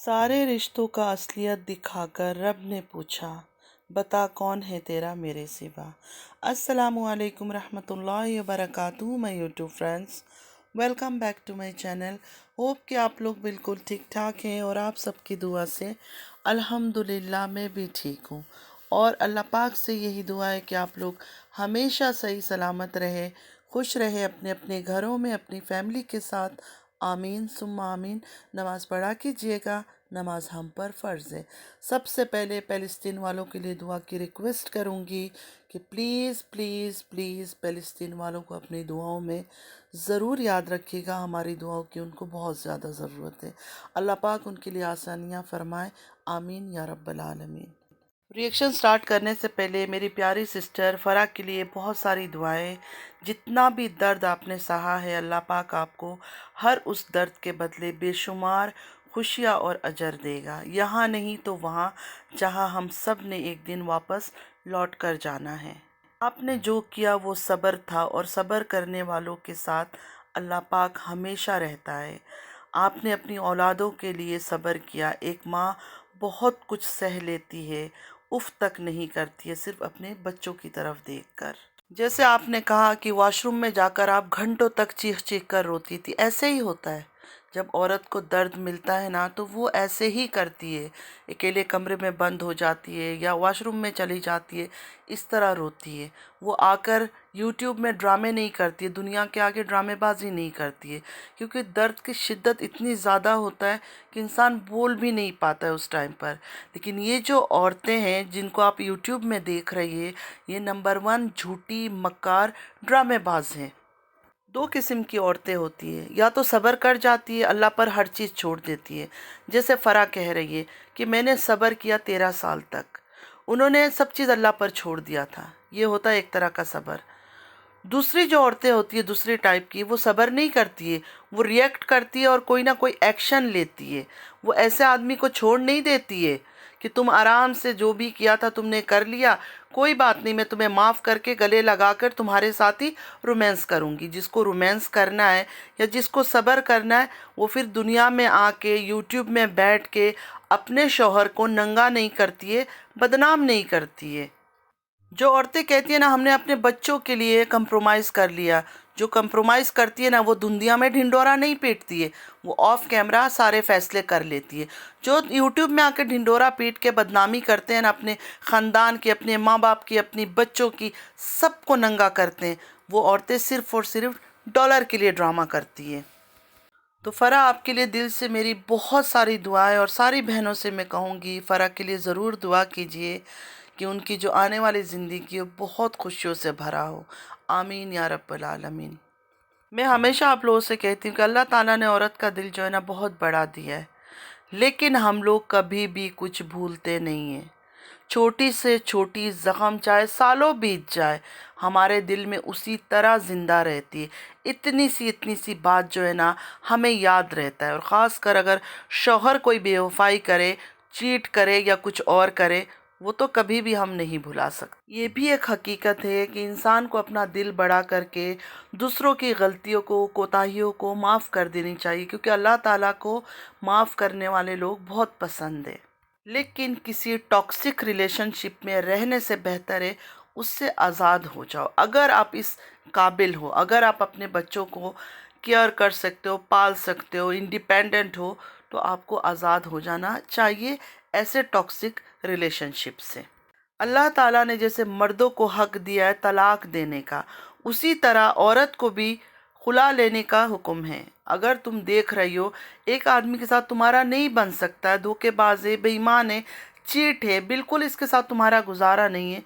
سارے رشتوں کا اصلیت دکھا کر رب نے پوچھا، بتا کون ہے تیرا میرے سوا۔ السلام علیکم رحمۃ اللہ وبرکاتہ my YouTube friends, welcome back to my channel. Hope کہ آپ لوگ بالکل ٹھیک ٹھاک ہیں اور آپ سب کی دعا سے الحمدللہ میں بھی ٹھیک ہوں، اور اللہ پاک سے یہی دعا ہے کہ آپ لوگ ہمیشہ صحیح سلامت رہے، خوش رہے اپنے اپنے گھروں میں اپنی فیملی کے ساتھ۔ آمین ثم آمین۔ نماز پڑھا کیجیے گا، نماز ہم پر فرض ہے۔ سب سے پہلے فلسطین والوں کے لیے دعا کی ریکویسٹ کروں گی کہ پلیز پلیز پلیز فلسطین والوں کو اپنی دعاؤں میں ضرور یاد رکھیے گا۔ ہماری دعاؤں کی ان کو بہت زیادہ ضرورت ہے۔ اللہ پاک ان کے لیے آسانیاں فرمائے، آمین یا رب العالمین۔ ریئیکشن سٹارٹ کرنے سے پہلے میری پیاری سسٹر فرح کے لیے بہت ساری دعائیں۔ جتنا بھی درد آپ نے سہا ہے، اللہ پاک آپ کو ہر اس درد کے بدلے بے شمار خوشیاں اور اجر دے گا، یہاں نہیں تو وہاں، جہاں ہم سب نے ایک دن واپس لوٹ کر جانا ہے۔ آپ نے جو کیا وہ صبر تھا، اور صبر کرنے والوں کے ساتھ اللہ پاک ہمیشہ رہتا ہے۔ آپ نے اپنی اولادوں کے لیے صبر کیا۔ ایک ماں بہت کچھ سہ لیتی ہے، اف تک نہیں کرتی ہے صرف اپنے بچوں کی طرف دیکھ کر۔ جیسے آپ نے کہا کہ واش روم میں جا کر آپ گھنٹوں تک چیخ چیخ کر روتی تھی، ایسے ہی ہوتا ہے جب عورت کو درد ملتا ہے نا، تو وہ ایسے ہی کرتی ہے، اکیلے کمرے میں بند ہو جاتی ہے یا واش روم میں چلی جاتی ہے، اس طرح روتی ہے۔ وہ آ کر یوٹیوب میں ڈرامے نہیں کرتی ہے، دنیا کے آگے ڈرامے بازی نہیں کرتی ہے، کیونکہ درد کی شدت اتنی زیادہ ہوتا ہے کہ انسان بول بھی نہیں پاتا ہے اس ٹائم پر۔ لیکن یہ جو عورتیں ہیں جن کو آپ یوٹیوب میں دیکھ رہی ہیں، یہ نمبر 1 جھوٹی مکار ڈرامے باز ہیں۔ دو قسم کی عورتیں ہوتی ہیں، یا تو صبر کر جاتی ہے، اللہ پر ہر چیز چھوڑ دیتی ہے، جیسے فرح کہہ رہی ہے کہ میں نے صبر کیا 13 سال تک، انہوں نے سب چیز اللہ پر چھوڑ دیا تھا، یہ ہوتا ہے ایک طرح کا صبر۔ دوسری جو عورتیں ہوتی ہیں دوسری ٹائپ کی، وہ صبر نہیں کرتی ہے، وہ ریئیکٹ کرتی ہے اور کوئی نہ کوئی ایکشن لیتی ہے۔ وہ ایسے آدمی کو چھوڑ نہیں دیتی ہے کہ تم آرام سے جو بھی کیا تھا تم نے کر لیا، کوئی بات نہیں، میں تمہیں معاف کر کے گلے لگا کر تمہارے ساتھ ہی رومانس کروں گی۔ جس کو رومانس کرنا ہے یا جس کو صبر کرنا ہے، وہ پھر دنیا میں آ کے یوٹیوب میں بیٹھ کے اپنے شوہر کو ننگا نہیں کرتی ہے، بدنام نہیں کرتی ہے۔ جو عورتیں کہتی ہیں نا ہم نے اپنے بچوں کے لیے کمپرومائز کر لیا، جو کمپرومائز کرتی ہے نا وہ دنیا میں ڈھنڈورا نہیں پیٹتی ہے، وہ آف کیمرہ سارے فیصلے کر لیتی ہے۔ جو یوٹیوب میں آ کے ڈھنڈورا پیٹ کے بدنامی کرتے ہیں نا، اپنے خاندان کی، اپنے ماں باپ کی، اپنی بچوں کی، سب کو ننگا کرتے ہیں، وہ عورتیں صرف اور صرف ڈالر کے لیے ڈرامہ کرتی ہیں۔ تو فرح آپ کے لیے دل سے میری بہت ساری دعائیں، اور ساری بہنوں سے میں کہوں گی فرح کے لیے ضرور دعا کیجئے کہ ان کی جو آنے والی زندگی ہے بہت خوشیوں سے بھرا ہو، آمین یا رب العالمین۔ میں ہمیشہ آپ لوگوں سے کہتی ہوں کہ اللہ تعالیٰ نے عورت کا دل جو ہے نا بہت بڑا دیا ہے، لیکن ہم لوگ کبھی بھی کچھ بھولتے نہیں ہیں۔ چھوٹی سے چھوٹی زخم چاہے سالوں بیت جائے، ہمارے دل میں اسی طرح زندہ رہتی ہے۔ اتنی سی بات جو ہے نا ہمیں یاد رہتا ہے، اور خاص کر اگر شوہر کوئی بے وفائی کرے، چیٹ کرے یا کچھ اور کرے، وہ تو کبھی بھی ہم نہیں بھلا سکتے۔ یہ بھی ایک حقیقت ہے کہ انسان کو اپنا دل بڑا کر کے دوسروں کی غلطیوں کو، کوتاہیوں کو معاف کر دینی چاہیے، کیونکہ اللہ تعالیٰ کو معاف کرنے والے لوگ بہت پسند ہیں۔ لیکن کسی ٹاکسک ریلیشن شپ میں رہنے سے بہتر ہے اس سے آزاد ہو جاؤ۔ اگر آپ اس قابل ہو، اگر آپ اپنے بچوں کو کیئر کر سکتے ہو، پال سکتے ہو، انڈیپینڈنٹ ہو، تو آپ کو آزاد ہو جانا چاہیے ایسے ٹاکسک ریلیشن شپ سے۔ اللہ تعالیٰ نے جیسے مردوں کو حق دیا ہے طلاق دینے کا، اسی طرح عورت کو بھی خلا لینے کا حکم ہے۔ اگر تم دیکھ رہی ہو ایک آدمی کے ساتھ تمہارا نہیں بن سکتا ہے، دھوکے باز ہے، بے ایمان ہے، چیٹ ہے، بالکل اس کے ساتھ تمہارا گزارا نہیں ہے،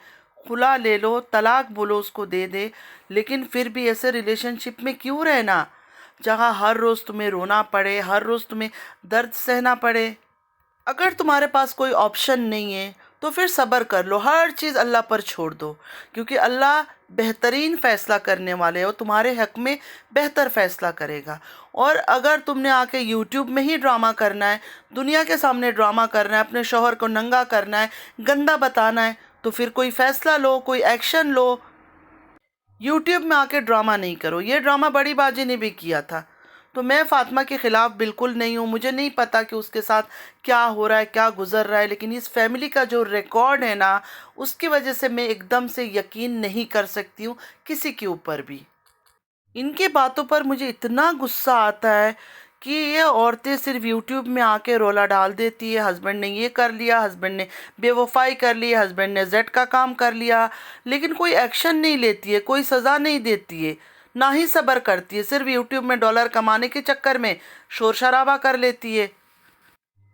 خلا لے لو، طلاق بولو اس کو دے دے۔ لیکن پھر بھی ایسے ریلیشن شپ میں کیوں رہنا جہاں ہر روز تمہیں رونا پڑے، ہر روز تمہیں درد سہنا پڑے؟ اگر تمہارے پاس کوئی آپشن نہیں ہے تو پھر صبر کر لو، ہر چیز اللہ پر چھوڑ دو، کیونکہ اللہ بہترین فیصلہ کرنے والے ہیں، وہ تمہارے حق میں بہتر فیصلہ کرے گا۔ اور اگر تم نے آ کے یوٹیوب میں ہی ڈرامہ کرنا ہے، دنیا کے سامنے ڈرامہ کرنا ہے، اپنے شوہر کو ننگا کرنا ہے، گندا بتانا ہے، تو پھر کوئی فیصلہ لو، کوئی ایکشن لو۔ یوٹیوب میں آ کے ڈرامہ نہیں کرو۔ یہ ڈرامہ بڑی باجی نے بھی کیا تھا، تو میں فاطمہ کے خلاف بالکل نہیں ہوں، مجھے نہیں پتا کہ اس کے ساتھ کیا ہو رہا ہے، کیا گزر رہا ہے، لیکن اس فیملی کا جو ریکارڈ ہے نا، اس کی وجہ سے میں ایک دم سے یقین نہیں کر سکتی ہوں کسی کے اوپر بھی۔ ان کی باتوں پر مجھے اتنا غصہ آتا ہے کہ یہ عورتیں صرف یوٹیوب میں آ کے رولا ڈال دیتی ہے، ہسبینڈ نے یہ کر لیا، ہسبینڈ نے بے وفائی کر لی، ہسبینڈ نے زیڈ کا کام کر لیا، لیکن کوئی ایکشن نہیں لیتی ہے، کوئی سزا نہیں دیتی ہے، نہ ہی صبر کرتی ہے، صرف یوٹیوب میں ڈالر کمانے کے چکر میں شور شرابہ کر لیتی ہے۔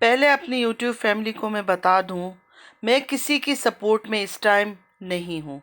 پہلے اپنی یوٹیوب فیملی کو میں بتا دوں، میں کسی کی سپورٹ میں اس ٹائم نہیں ہوں،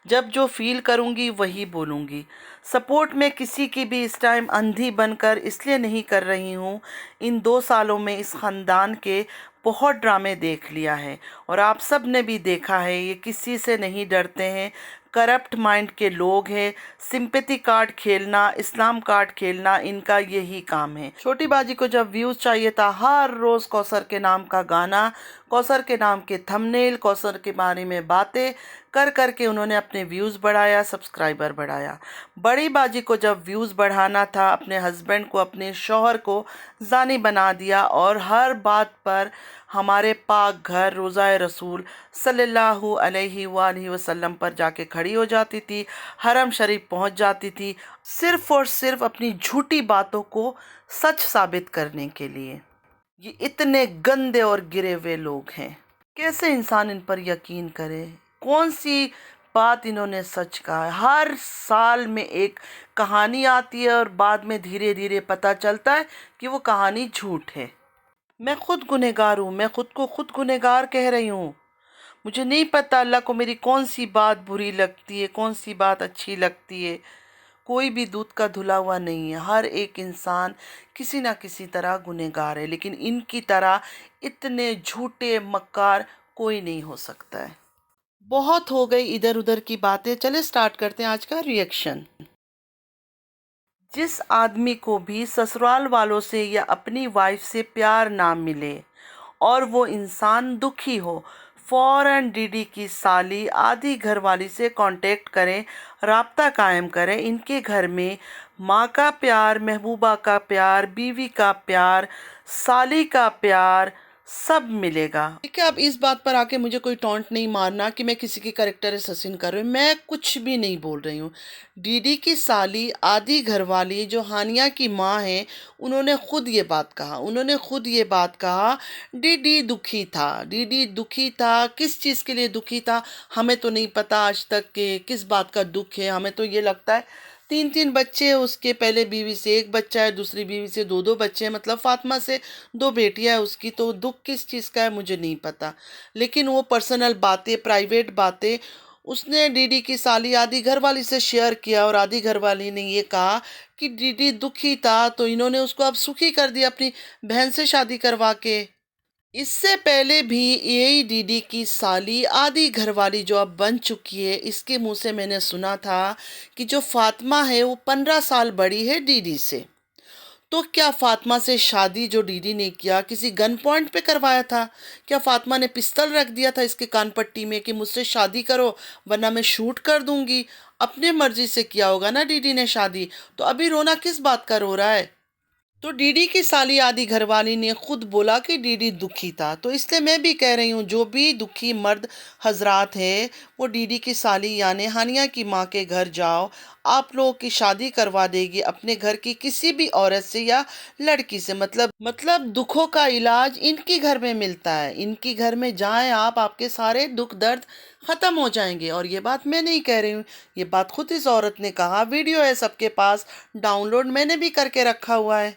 جب جو فیل کروں گی وہی بولوں گی۔ سپورٹ میں کسی کی بھی اس ٹائم اندھی بن کر اس لیے نہیں کر رہی ہوں، ان 2 سالوں میں اس خاندان کے بہت ڈرامے دیکھ لیا ہے، اور آپ سب نے بھی دیکھا ہے، یہ کسی سے نہیں ڈرتے ہیں، کرپٹ مائنڈ کے لوگ ہیں، سمپیتی کارڈ کھیلنا، اسلام کارڈ کھیلنا ان کا یہی کام ہے۔ چھوٹی باجی کو جب ویوز چاہیے تھا، ہر روز کوثر کے نام کا گانا، کوثر کے نام کے تھمبنیل، کوثر کے بارے میں باتیں کر کر کے انہوں نے اپنے ویوز بڑھایا، سبسکرائبر بڑھایا۔ بڑی باجی کو جب ویوز بڑھانا تھا، اپنے ہسبینڈ کو، اپنے شوہر کو زانی بنا دیا، اور ہر بات پر ہمارے پاک گھر روضہ رسول صلی اللہ علیہ وآلہ وسلم پر جا کے کھڑی ہو جاتی تھی، حرم شریف پہنچ جاتی تھی، صرف اور صرف اپنی جھوٹی باتوں کو سچ ثابت کرنے کے لیے۔ یہ اتنے گندے اور گرے ہوئے لوگ ہیں، کیسے انسان ان پر یقین کرے؟ کون سی بات انہوں نے سچ کہا ہے؟ ہر سال میں ایک کہانی آتی ہے، اور بعد میں دھیرے دھیرے پتہ چلتا ہے کہ وہ کہانی جھوٹ ہے۔ میں خود گنہگار ہوں، میں خود کو خود گنہگار کہہ رہی ہوں۔ مجھے نہیں پتا اللہ کو میری کون سی بات بری لگتی ہے، کون سی بات اچھی لگتی ہے۔ کوئی بھی دودھ کا دھلا ہوا نہیں ہے، ہر ایک انسان کسی نہ کسی طرح گنہگار ہے، لیکن ان کی طرح اتنے جھوٹے مکار کوئی نہیں ہو سکتا ہے۔ بہت ہو گئی ادھر ادھر کی باتیں، چلے سٹارٹ کرتے ہیں آج کا ریئیکشن۔ جس آدمی کو بھی سسرال والوں سے یا اپنی وائف سے پیار نہ ملے اور وہ انسان دکھی ہو، فوراً ڈی ڈی کی سالی آدھی گھر والی سے کانٹیکٹ کریں، رابطہ قائم کریں۔ ان کے گھر میں ماں کا پیار، محبوبہ کا پیار، بیوی کا پیار، سالی کا پیار سب ملے گا۔ ٹھیک ہے، اب اس بات پر آ کے مجھے کوئی ٹونٹ نہیں مارنا کہ میں کسی کی کریکٹر اسیسن کر رہی ہوں، میں کچھ بھی نہیں بول رہی ہوں۔ ڈی ڈی کی سالی آدھی گھر والی جو ہانیہ کی ماں ہیں، انہوں نے خود یہ بات کہا، ڈی ڈی دکھی تھا، ڈی ڈی دکھی تھا، کس چیز کے لیے دکھی تھا ہمیں تو نہیں پتا آج تک کہ کس بات کا دکھ ہے۔ ہمیں تو یہ لگتا ہے 3 بچے ہیں اس کے، پہلے بیوی سے 1 بچہ ہے، دوسری بیوی سے 2 بچے ہیں، مطلب فاطمہ سے 2 بیٹیاں ہیں اس کی، تو دکھ کس چیز کا ہے مجھے نہیں پتا، لیکن وہ پرسنل باتیں، پرائیویٹ باتیں اس نے ڈی ڈی کی سالی آدھی گھر والی سے شیئر کیا، اور آدھی گھر والی نے یہ کہا کہ ڈی ڈی دکھی تھا تو انہوں نے اس کو اب سکھی کر دیا اپنی بہن سے شادی کروا کے۔ اس سے پہلے بھی یہی ڈی ڈی کی سالی آدھی گھر والی جو اب بن چکی ہے، اس کے منہ سے میں نے سنا تھا کہ جو فاطمہ ہے وہ 15 سال بڑی ہے ڈی ڈی سے، تو کیا فاطمہ سے شادی جو ڈی ڈی نے کیا کسی گن پوائنٹ پہ کروایا تھا؟ کیا فاطمہ نے پستل رکھ دیا تھا اس کے کان پٹی میں کہ مجھ سے شادی کرو ورنہ میں شوٹ کر دوں گی؟ اپنے مرضی سے کیا ہوگا نا ڈی ڈی نے شادی، تو ابھی رونا کس بات کا رو رہا ہے؟ تو ڈی ڈی کی سالی آدھی گھر والی نے خود بولا کہ ڈی ڈی دکھی تھا، تو اس لیے میں بھی کہہ رہی ہوں جو بھی دکھی مرد حضرات ہیں وہ ڈی ڈی کی سالی یعنی ہانیہ کی ماں کے گھر جاؤ، آپ لوگوں کی شادی کروا دے گی اپنے گھر کی کسی بھی عورت سے یا لڑکی سے، مطلب دکھوں کا علاج ان کی گھر میں ملتا ہے، ان کی گھر میں جائیں آپ کے سارے دکھ درد ختم ہو جائیں گے۔ اور یہ بات میں نہیں کہہ رہی ہوں، یہ بات خود اس عورت نے کہا، ویڈیو ہے سب کے پاس ڈاؤن لوڈ، میں نے بھی کر کے رکھا ہوا ہے۔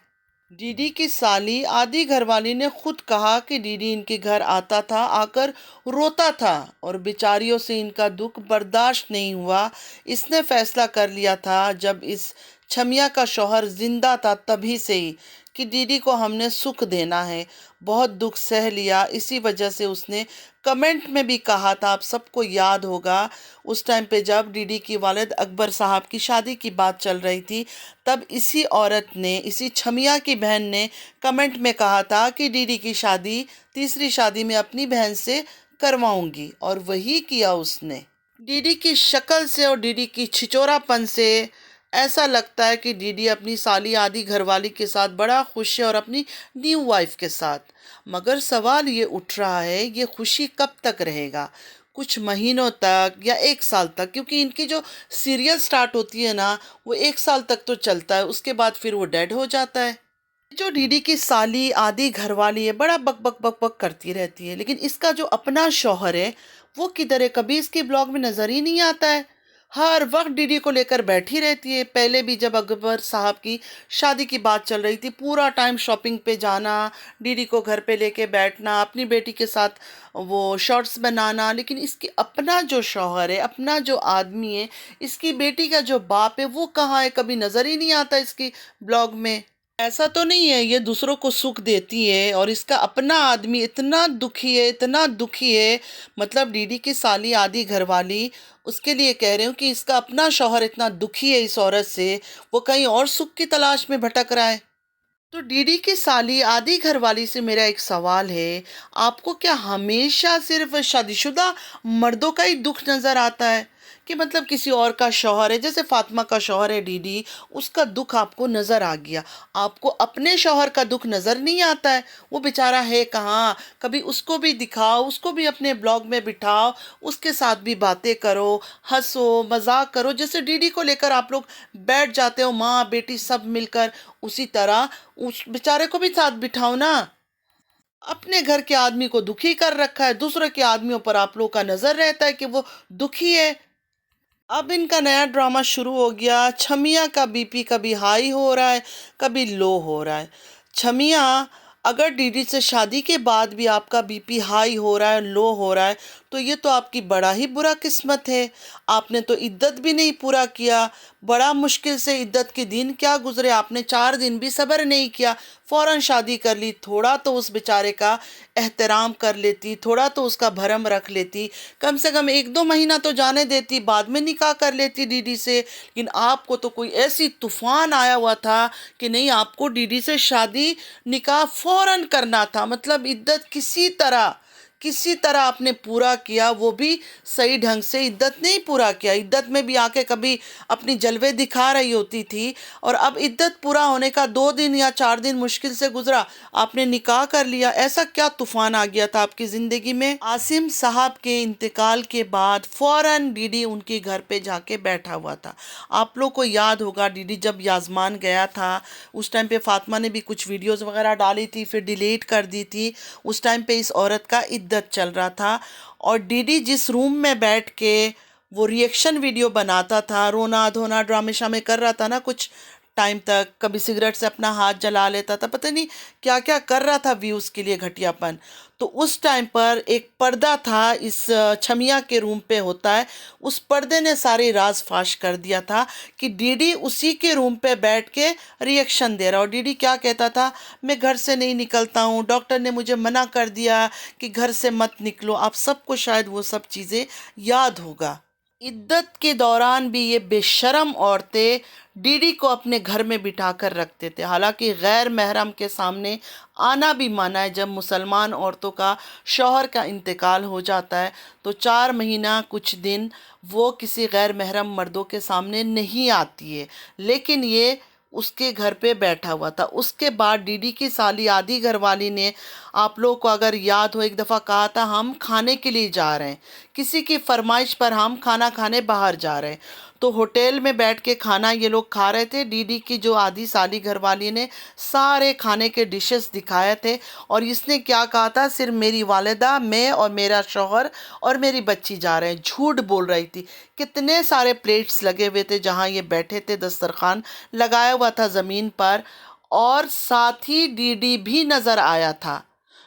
ڈی ڈی کی سالی آدھی گھر والی نے خود کہا کہ ڈی ڈی ان کے گھر آتا تھا، آ کر روتا تھا، اور بیچاریوں سے ان کا دکھ برداشت نہیں ہوا، اس نے فیصلہ کر لیا تھا جب اس چھمیا کا شوہر زندہ تھا تبھی سے ہی کہ ڈی ڈی کو ہم نے سکھ دینا ہے، بہت دکھ سہ لیا، اسی وجہ سے اس نے کمنٹ میں بھی کہا تھا، آپ سب کو یاد ہوگا اس ٹائم پہ جب ڈی ڈی کی والد اکبر صاحب کی شادی کی بات چل رہی تھی، تب اسی عورت نے، اسی چھمیا کی بہن نے کمنٹ میں کہا تھا کہ ڈی ڈی کی شادی، تیسری شادی میں اپنی بہن سے کرواؤں گی، اور وہی کیا اس نے۔ ڈی ڈی کی شکل سے اور ڈی ڈی کی چھچورا پن سے ایسا لگتا ہے کہ ڈی ڈی اپنی سالی آدھی گھر والی کے ساتھ بڑا خوش ہے اور اپنی نیو وائف کے ساتھ، مگر سوال یہ اٹھ رہا ہے یہ خوشی کب تک رہے گا؟ کچھ مہینوں تک یا ایک سال تک؟ کیونکہ ان کی جو سیریل سٹارٹ ہوتی ہے نا وہ ایک سال تک تو چلتا ہے، اس کے بعد پھر وہ ڈیڈ ہو جاتا ہے۔ جو ڈی ڈی کی سالی آدھی گھر والی ہے بڑا بک بک بک بک کرتی رہتی ہے، لیکن اس کا جو اپنا شوہر ہے وہ کدھر ہے؟ کبھی اس کے بلاگ میں نظر ہی نہیں آتا ہے۔ ہر وقت ڈی ڈی کو لے کر بیٹھی رہتی ہے۔ پہلے بھی جب اکبر صاحب کی شادی کی بات چل رہی تھی پورا ٹائم شاپنگ پہ جانا، ڈی ڈی کو گھر پہ لے کے بیٹھنا، اپنی بیٹی کے ساتھ وہ شارٹس بنانا، لیکن اس کی اپنا جو شوہر ہے، اپنا جو آدمی ہے، اس کی بیٹی کا جو باپ ہے وہ کہاں ہے؟ کبھی نظر ہی نہیں آتا اس کی بلاگ میں۔ ایسا تو نہیں ہے یہ دوسروں کو سکھ دیتی ہے اور اس کا اپنا آدمی اتنا دکھی ہے، اتنا دکھی ہے، مطلب ڈی ڈی کی سالی آدھی گھر والی، اس کے لیے کہہ رہے ہوں کہ اس کا اپنا شوہر اتنا دکھی ہے اس عورت سے، وہ کہیں اور سکھ کی تلاش میں بھٹک رہا ہے۔ تو ڈی ڈی کی سالی آدھی گھر والی سے میرا ایک سوال ہے، آپ کو کیا ہمیشہ صرف شادی شدہ مردوں کا ہی دکھ نظر آتا ہے کہ مطلب کسی اور کا شوہر ہے؟ جیسے فاطمہ کا شوہر ہے ڈی ڈی، اس کا دکھ آپ کو نظر آ گیا، آپ کو اپنے شوہر کا دکھ نظر نہیں آتا ہے؟ وہ بیچارہ ہے کہاں؟ کبھی اس کو بھی دکھاؤ، اس کو بھی اپنے بلاگ میں بٹھاؤ، اس کے ساتھ بھی باتیں کرو، ہنسو مذاق کرو، جیسے ڈی ڈی کو لے کر آپ لوگ بیٹھ جاتے ہو ماں بیٹی سب مل کر، اسی طرح اس بیچارے کو بھی ساتھ بٹھاؤ نا۔ اپنے گھر کے آدمی کو دکھی کر رکھا ہے، دوسرے کے آدمیوں پر آپ لوگ کا نظر رہتا ہے کہ وہ دکھی ہے۔ اب ان کا نیا ڈرامہ شروع ہو گیا، چھمیا کا بی پی کبھی ہائی ہو رہا ہے کبھی لو ہو رہا ہے۔ چھمیا، اگر ڈی ڈی سے شادی کے بعد بھی آپ کا بی پی ہائی ہو رہا ہے لو ہو رہا ہے تو یہ تو آپ کی بڑا ہی برا قسمت ہے۔ آپ نے تو عدت بھی نہیں پورا کیا، بڑا مشکل سے عدت کے دن کیا گزرے، آپ نے 4 دن بھی صبر نہیں کیا، فوراً شادی کر لی۔ تھوڑا تو اس بیچارے کا احترام کر لیتی، تھوڑا تو اس کا بھرم رکھ لیتی، کم سے کم 1-2 مہینہ تو جانے دیتی، بعد میں نکاح کر لیتی ڈی ڈی سے۔ لیکن آپ کو تو کوئی ایسی طوفان آیا ہوا تھا کہ نہیں، آپ کو ڈی ڈی سے شادی نکاح فوراً کرنا تھا، مطلب عدت کسی طرح آپ نے پورا کیا، وہ بھی صحیح ڈھنگ سے عدت نہیں پورا کیا۔ عدت میں بھی آ کے کبھی اپنی جلوے دکھا رہی ہوتی تھی، اور اب عدت پورا ہونے کا 2 دن یا 4 دن مشکل سے گزرا، آپ نے نکاح کر لیا۔ ایسا کیا طوفان آ گیا تھا آپ کی زندگی میں؟ عاصم صاحب کے انتقال کے بعد فوراً ڈی ڈی ان کے گھر پہ جا کے بیٹھا ہوا تھا۔ آپ لوگ کو یاد ہوگا ڈی ڈی جب یازمان گیا تھا اس ٹائم پہ فاطمہ نے بھی کچھ ویڈیوز وغیرہ ڈالی تھی، پھر ڈیلیٹ کر دی تھی۔ اس ٹائم پہ اس عورت کا عدت چل رہا تھا، اور ڈی ڈی جس روم میں بیٹھ کے وہ ریئیکشن ویڈیو بناتا تھا، رونا دھونا ڈرامے شامے کر رہا تھا نا کچھ ٹائم تک، کبھی سگریٹ سے اپنا ہاتھ جلا لیتا تھا، پتہ نہیں کیا کیا کر رہا تھا ویوز کے لیے گھٹیا پن۔ تو اس ٹائم پر ایک پردہ تھا اس چھمیا کے روم پہ ہوتا ہے، اس پردے نے سارے راز فاش کر دیا تھا کہ ڈی ڈی اسی کے روم پہ بیٹھ کے ریئیکشن دے رہا، اور ڈی ڈی کیا کہتا تھا، میں گھر سے نہیں نکلتا ہوں، ڈاکٹر نے مجھے منع کر دیا کہ گھر سے مت نکلو۔ آپ سب کو شاید وہ سب چیزیں یاد ہوگا۔ عدت کے دوران بھی یہ بے شرم عورتیں ڈی ڈی کو اپنے گھر میں بٹھا کر رکھتے تھے، حالانکہ غیر محرم کے سامنے آنا بھی منع ہے۔ جب مسلمان عورتوں کا شوہر کا انتقال ہو جاتا ہے تو 4 مہینہ کچھ دن وہ کسی غیر محرم مردوں کے سامنے نہیں آتی ہے، لیکن یہ اس کے گھر پہ بیٹھا ہوا تھا۔ اس کے بعد ڈی ڈی کی سالی آدھی گھر والی نے، آپ لوگ کو اگر یاد ہو، ایک دفعہ کہا تھا ہم کھانے کے لیے جا رہے ہیں، کسی کی فرمائش پر ہم کھانا کھانے باہر جا رہے ہیں، تو ہوٹل میں بیٹھ کے کھانا یہ لوگ کھا رہے تھے۔ ڈی ڈی کی جو آدھی سالی گھر والی نے سارے کھانے کے ڈشز دکھائے تھے، اور اس نے کیا کہا تھا، صرف میری والدہ، میں اور میرا شوہر اور میری بچی جا رہے ہیں۔ جھوٹ بول رہی تھی۔ کتنے سارے پلیٹس لگے ہوئے تھے جہاں یہ بیٹھے تھے، دسترخوان لگایا ہوا تھا زمین پر، اور ساتھ ہی ڈی ڈی بھی نظر آیا تھا۔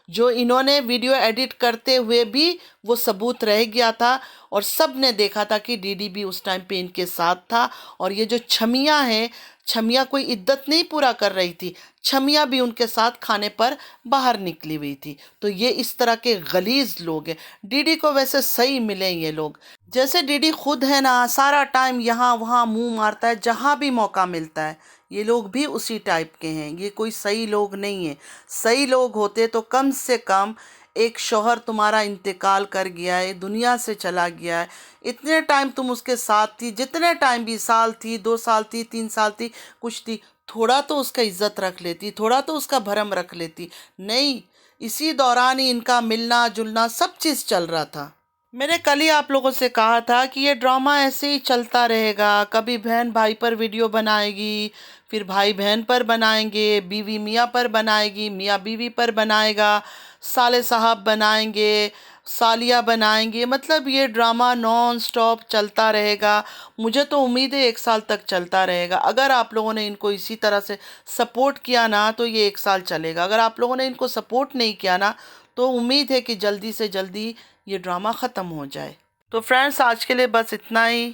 جو انہوں نے ویڈیو ایڈٹ کرتے ہوئے بھی وہ ثبوت رہ گیا تھا، اور سب نے دیکھا تھا کہ ڈی ڈی بھی اس ٹائم پہ ان کے ساتھ تھا۔ اور یہ جو چھمیا ہے، چھمیا کوئی عدت نہیں پورا کر رہی تھی، چھمیا بھی ان کے ساتھ کھانے پر باہر نکلی ہوئی تھی۔ تو یہ اس طرح کے غلیظ لوگ ہیں۔ ڈی ڈی کو ویسے صحیح ملے یہ لوگ، جیسے ڈی ڈی خود ہے نا، سارا ٹائم یہاں وہاں منہ مارتا ہے جہاں بھی موقع ملتا ہے۔ یہ لوگ بھی اسی ٹائپ کے ہیں، یہ کوئی صحیح لوگ نہیں ہیں۔ صحیح لوگ ہوتے تو کم سے کم ایک شوہر تمہارا انتقال کر گیا ہے، دنیا سے چلا گیا ہے، اتنے ٹائم تم اس کے ساتھ تھی، جتنے ٹائم بھی، سال تھی، 2 سال تھی، 3 سال تھی، کچھ تھی، تھوڑا تو اس کا عزت رکھ لیتی، تھوڑا تو اس کا بھرم رکھ لیتی۔ نہیں، اسی دوران ہی ان کا ملنا جلنا سب چیز چل رہا تھا۔ میں نے کل ہی آپ لوگوں سے کہا تھا کہ یہ ڈرامہ ایسے ہی چلتا رہے گا، کبھی بہن بھائی پر ویڈیو بنائے گی، پھر بھائی بہن پر بنائیں گے، بیوی میاں پر بنائے گی، میاں بیوی پر بنائے گا، سالے صاحب بنائیں گے، سالیہ بنائیں گے، مطلب یہ ڈرامہ نان سٹاپ چلتا رہے گا۔ مجھے تو امید ہے 1 سال تک چلتا رہے گا۔ اگر آپ لوگوں نے ان کو اسی طرح سے سپورٹ کیا نا تو یہ 1 سال چلے گا، اگر آپ لوگوں نے ان کو سپورٹ نہیں کیا نا تو امید ہے کہ جلدی سے جلدی یہ ڈرامہ ختم ہو جائے۔ تو فرینڈس، آج کے لیے بس اتنا ہی۔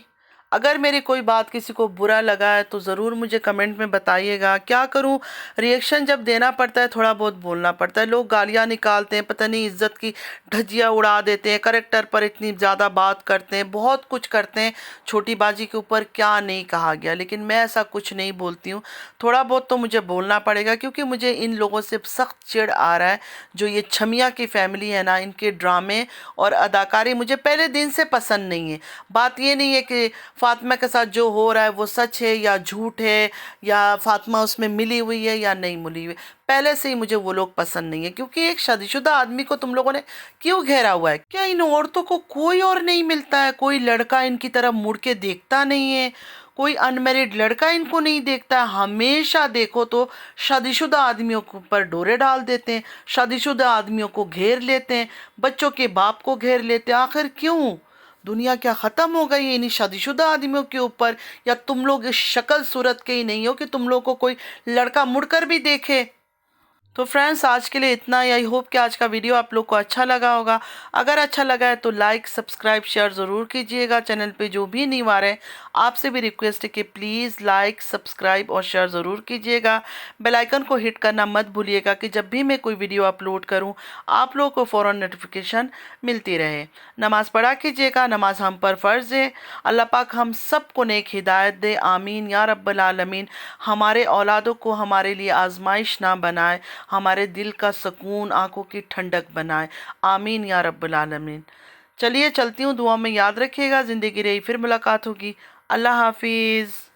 اگر میری کوئی بات کسی کو برا لگا ہے تو ضرور مجھے کمنٹ میں بتائیے گا۔ کیا کروں، ریئیکشن جب دینا پڑتا ہے تھوڑا بہت بولنا پڑتا ہے۔ لوگ گالیاں نکالتے ہیں، پتہ نہیں عزت کی دھجیاں اڑا دیتے ہیں، کریکٹر پر اتنی زیادہ بات کرتے ہیں، بہت کچھ کرتے ہیں۔ چھوٹی باجی کے اوپر کیا نہیں کہا گیا، لیکن میں ایسا کچھ نہیں بولتی ہوں۔ تھوڑا بہت تو مجھے بولنا پڑے گا کیونکہ مجھے ان لوگوں سے سخت چڑ آ رہا ہے۔ جو یہ چھمیا کی فیملی ہے نا، ان کے ڈرامے اور اداکاری مجھے پہلے دن سے پسند نہیں ہے۔ بات یہ نہیں ہے کہ فاطمہ کے ساتھ جو ہو رہا ہے وہ سچ ہے یا جھوٹ ہے، یا فاطمہ اس میں ملی ہوئی ہے یا نہیں ملی ہوئی، پہلے سے ہی مجھے وہ لوگ پسند نہیں ہے۔ کیونکہ ایک شادی شدہ آدمی کو تم لوگوں نے کیوں گھیرا ہوا ہے؟ کیا ان عورتوں کو کوئی اور نہیں ملتا ہے؟ کوئی لڑکا ان کی طرف مڑ کے دیکھتا نہیں ہے؟ کوئی ان میرڈ لڑکا ان کو نہیں دیکھتا ہے؟ ہمیشہ دیکھو تو شادی شدہ آدمیوں کے اوپر ڈورے ڈال دیتے ہیں، شادی شدہ آدمیوں کو گھیر لیتے ہیں، بچوں کے باپ کو گھیر لیتے ہیں۔ آخر کیوں؟ دنیا کیا ختم ہو گئی ہے انہی شادی شدہ آدمیوں کے اوپر؟ یا تم لوگ اس شکل صورت کے ہی نہیں ہو کہ تم لوگ کو کوئی لڑکا مڑ کر بھی دیکھے؟ تو فرینڈس، آج کے لیے اتنا ہی۔ آئی ہوپ کہ آج کا ویڈیو آپ لوگ کو اچھا لگا ہوگا۔ اگر اچھا لگا ہے تو لائک، سبسکرائب، شیئر ضرور کیجئے گا۔ چینل پہ جو بھی نیو آ رہے ہیں آپ سے بھی ریکویسٹ ہے کہ پلیز لائک، سبسکرائب اور شیئر ضرور کیجئے گا۔ بیل آئیکن کو ہٹ کرنا مت بھولیے گا کہ جب بھی میں کوئی ویڈیو اپلوڈ کروں آپ لوگوں کو فوراً نوٹیفیکیشن ملتی رہے۔ نماز پڑھا کیجئے گا، نماز ہم پر فرض ہے۔ اللہ پاک ہم سب کو نیک ہدایت دے، آمین یا رب العالمین۔ ہمارے اولادوں کو ہمارے لیے آزمائش نہ بنائے، ہمارے دل کا سکون، آنکھوں کی ٹھنڈک بنائے، آمین یا رب العالمین۔ چلیے چلتی ہوں، دعا میں یاد رکھیے گا۔ زندگی رہی پھر ملاقات ہوگی۔ اللہ حافظ۔